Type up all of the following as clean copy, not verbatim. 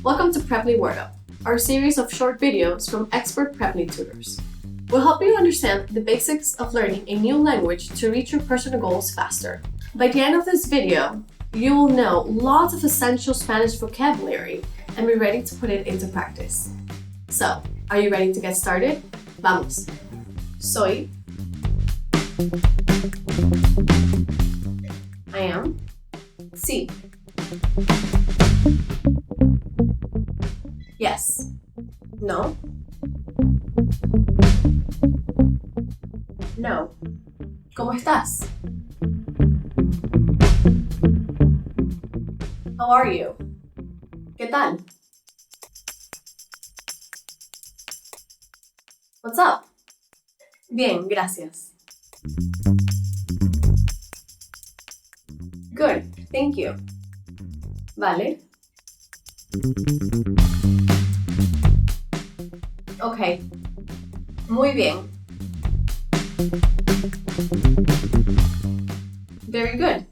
Welcome to Preply Word Up, our series of short videos from expert Preply tutors. We'll help you understand the basics of learning a new language to reach your personal goals faster. By the end of this video, you will know lots of essential Spanish vocabulary and be ready to put it into practice. So, are you ready to get started? Vamos. Soy. I am. Sí. Yes. No. No. ¿Cómo estás? How are you? ¿Qué tal? What's up? Bien, gracias. Good, thank you. Vale. Okay. Muy bien. Very good.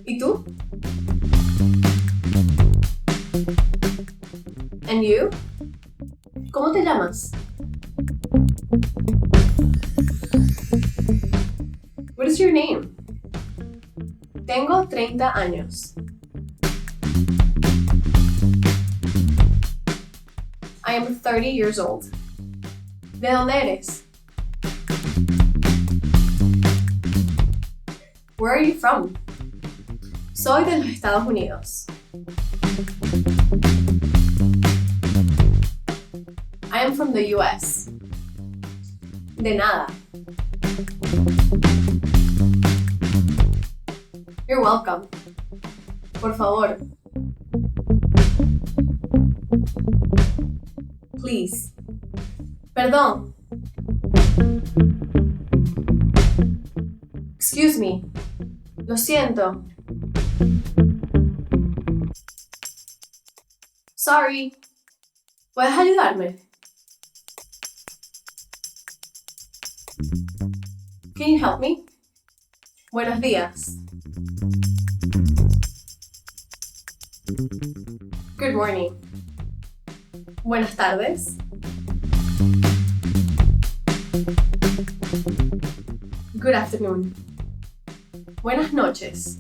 ¿Y tú? And you? ¿Cómo te llamas? What is your name? Tengo 30 años. I am 30 years old. ¿De dónde eres? Where are you from? Soy de los Estados Unidos. I am from the US. De nada. You're welcome. Por favor. Please. Perdón. Excuse me. Lo siento. Sorry. ¿Puedes ayudarme? Can you help me? Buenos días. Good morning. Buenas tardes. Good afternoon. Buenas noches.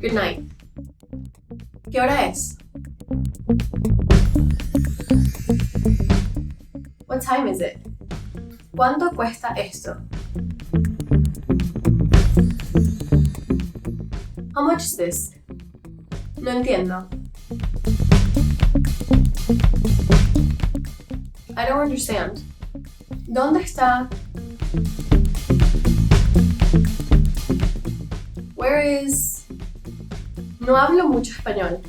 Good night. ¿Qué hora es? What time is it? ¿Cuánto cuesta esto? How much is this? No entiendo. I don't understand. ¿Dónde está? Where is? No hablo mucho español.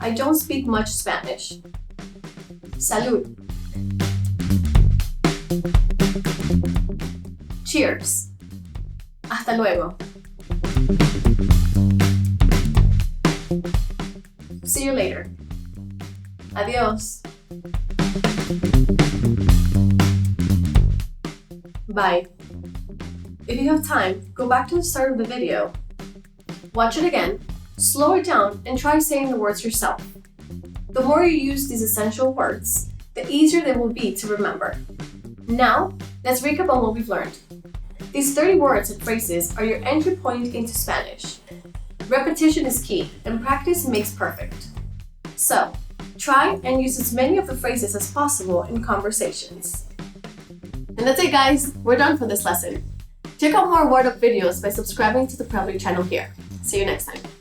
I don't speak much Spanish. Salud. Cheers. Hasta luego. See you later. Adiós. Bye. If you have time, go back to the start of the video. Watch it again, slow it down, and try saying the words yourself. The more you use these essential words, the easier they will be to remember. Now, let's recap on what we've learned. These 30 words and phrases are your entry point into Spanish. Repetition is key, and practice makes perfect. So, try and use as many of the phrases as possible in conversations. And that's it, guys. We're done for this lesson. Check out more Word Up videos by subscribing to the Preply channel here. See you next time.